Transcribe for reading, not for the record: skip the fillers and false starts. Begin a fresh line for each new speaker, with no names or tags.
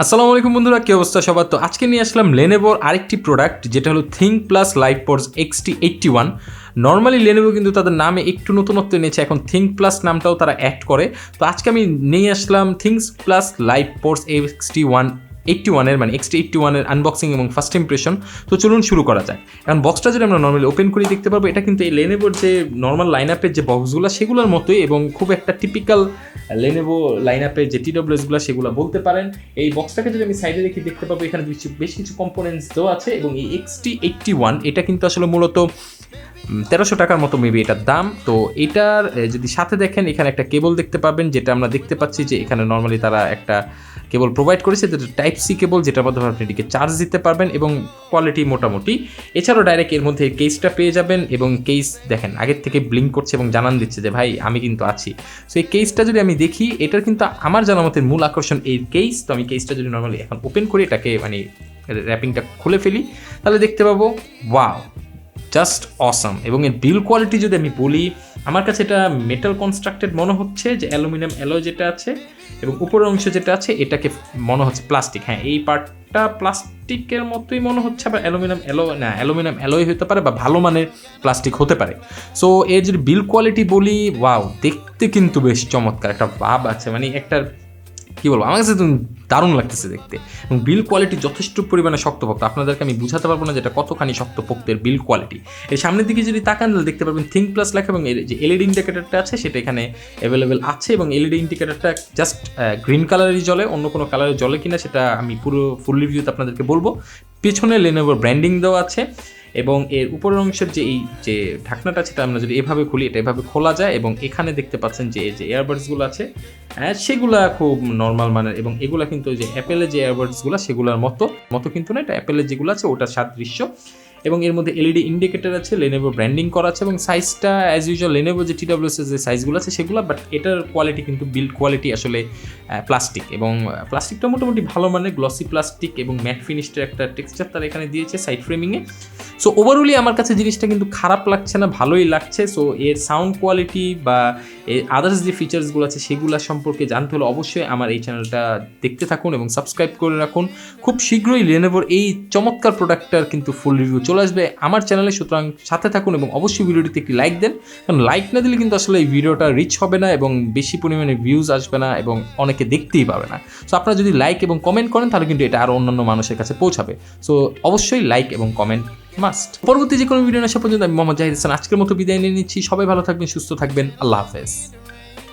আসসালামু আলাইকুম বন্ধুরা, কি অবস্থা সবার? তো আজকে নিয়ে আসলাম লেনোভোর আরেকটি প্রোডাক্ট যেটা হলো থিঙ্কপ্লাস লাইটপোর্স XT81। নর্মালি লেনোভো কিন্তু তাদের নামে একটু নতুনত্ব এনেছে, এখন থিঙ্কপ্লাস নামটাও তারা অ্যাড করে। তো আজকে আমি নিয়ে আসলাম থিঙ্কপ্লাস লাইটপোর্স XT81 মানে XT81 এর আনবক্সিং এবং ফার্স্ট ইমপ্রেশন। তো চলুন শুরু করা যায়। কারণ বক্সটা যদি আমরা নর্মালি ওপেন করে দেখতে পারবো, এটা কিন্তু এই লেনোভোর যে নর্মাল লাইন আপের যে বক্সগুলো সেগুলোর মতোই এবং খুব একটা টিপিক্যাল লেনোভো লাইন আপের যে TWSগুলো সেগুলো বলতে পারেন। এই বক্সটাকে যদি আমি সাইডে রেখে দেখতে পাবো, এখানে বেশ কিছু কম্পোনেন্টস দেওয়া আছে এবং এই XT81 এটা কিন্তু আসলে মূলত 1300 টাকার মতো মেবি এটার দাম। তো এটার যদি সাথে দেখেন, এখানে একটা কেবল দেখতে পাবেন, যেটা আমরা দেখতে পাচ্ছি যে এখানে নর্মালি তারা একটা কেবল প্রোভাইড করেছে, যেটা টাইপ সি কেবল, যেটার মাধ্যমে আপনি এটিকে চার্জ দিতে পারবেন এবং কোয়ালিটি মোটামুটি। এছাড়াও ডাইরেক্ট এর মধ্যে কেসটা পেয়ে যাবেন এবং কেস দেখেন আগের থেকে ব্লিঙ্ক করছে এবং জানান দিচ্ছে যে ভাই আমি কিন্তু আছি। সো এই কেসটা যদি আমি দেখি, এটার কিন্তু আমার জানা মতে মূল আকর্ষণ এই কেস। তো আমি কেসটা যদি নর্মালি এখন ওপেন করি, এটাকে মানে র্যাপিংটা খুলে ফেলি, তাহলে দেখতে পাবো ওয়াও, জাস্ট অসাম। এবং এর বিল কোয়ালিটি যদি আমি বলি, আমার কাছে এটা মেটাল কনস্ট্রাক্টেড মনে হচ্ছে, যে অ্যালুমিনিয়াম অ্যালয় যেটা আছে এবং উপরের অংশ যেটা আছে এটাকে মনে হচ্ছে প্লাস্টিক। হ্যাঁ, এই পার্টটা প্লাস্টিকের মতোই মনে হচ্ছে, আবার অ্যালুমিনিয়াম অ্যালয় হতে পারে বা ভালো মানের প্লাস্টিক হতে পারে। সো এর যদি বিল কোয়ালিটি বলি, ওয়াও, দেখতে কিন্তু বেশ চমৎকার একটা ভাব আছে, মানে একটা কী বলবো, আমার কাছে দারুণ লাগতেছে দেখতে। এবং বিল কোয়ালিটি যথেষ্ট পরিমাণে শক্তপোক্ত, আপনাদেরকে আমি বুঝাতে পারবো না যেটা কতখানি শক্তপোক্তের বিল কোয়ালিটি। এর সামনের দিকে যদি তাকান তাহলে দেখতে পারবেন থিঙ্কপ্লাস লেখা এবং এর যে এলইডি ইন্ডিকেটারটা আছে সেটা এখানে অ্যাভেলেবেল আছে এবং এলইডি ইন্ডিকেটারটা জাস্ট গ্রিন কালারেরই জ্বলে, অন্য কোনো কালারে জ্বলে কিনা সেটা আমি পুরো ফুল রিভিউতে আপনাদেরকে বলবো। পেছনে লেনোভোর ব্র্যান্ডিং দেওয়া আছে এবং এর উপরের অংশের যে এই যে ঢাকনাটা আছে, আমরা যদি এভাবে খুলি, এটা এভাবে খোলা যায় এবং এখানে দেখতে পাচ্ছেন যে এই যে এয়ারবাডসগুলো আছে সেগুলা খুব নর্মাল মানের এবং এগুলা কিন্তু যে অ্যাপেলের যে এয়ারবাডসগুলো সেগুলোর মতো কিন্তু না, এটা অ্যাপেলের যেগুলো আছে ওটার সাদৃশ্য। এবং এর মধ্যে এলইডি ইন্ডিকেটার আছে, লেনোভো ব্র্যান্ডিং করা আছে এবং সাইজটা অ্যাজ ইউজুয়াল লেনোভো যে TWS যে সাইজগুলো আছে সেগুলো, বাট এটার কোয়ালিটি কিন্তু বিল্ড কোয়ালিটি আসলে প্লাস্টিক এবং প্লাস্টিকটা মোটামুটি ভালো মানের গ্লসি প্লাস্টিক এবং ম্যাট ফিনিশটার একটা টেক্সচার তারা এখানে দিয়েছে সাইড ফ্রেমিংয়ে। সো ওভারঅলি আমার কাছে জিনিসটা কিন্তু খারাপ লাগছে না, ভালোই লাগছে। সো এর সাউন্ড কোয়ালিটি বা এর আদার্স যে ফিচার্সগুলো আছে সেগুলো সম্পর্কে জানতে হলে অবশ্যই আমার এই চ্যানেলটা দেখতে থাকুন এবং সাবস্ক্রাইব করে রাখুন। খুব শীঘ্রই লেনোভোর এই চমৎকার প্রোডাক্টটার কিন্তু ফুল রিভিউ চলে আসবে আমার চ্যানেলে, সুতরাং সাথে থাকুন এবং অবশ্যই ভিডিওটিতে একটি লাইক দেন, কারণ লাইক না দিলে কিন্তু আসলে এই ভিডিওটা রিচ হবে না এবং বেশি পরিমাণে ভিউজ আসবে না এবং অনেকে দেখতেই পাবে না। সো আপনারা যদি লাইক এবং কমেন্ট করেন তাহলে কিন্তু এটা আরও অন্যান্য মানুষের কাছে পৌঁছাবে। সো অবশ্যই লাইক এবং কমেন্ট মাস্ট। পরবর্তী যে কোনো ভিডিও আসা পর্যন্ত আমি মোহাম্মদ জাহিদ হাসান আজকের মতো বিদায় নিয়ে নিচ্ছি। সবাই ভালো থাকবেন, সুস্থ থাকবেন, আল্লাহ হাফেজ।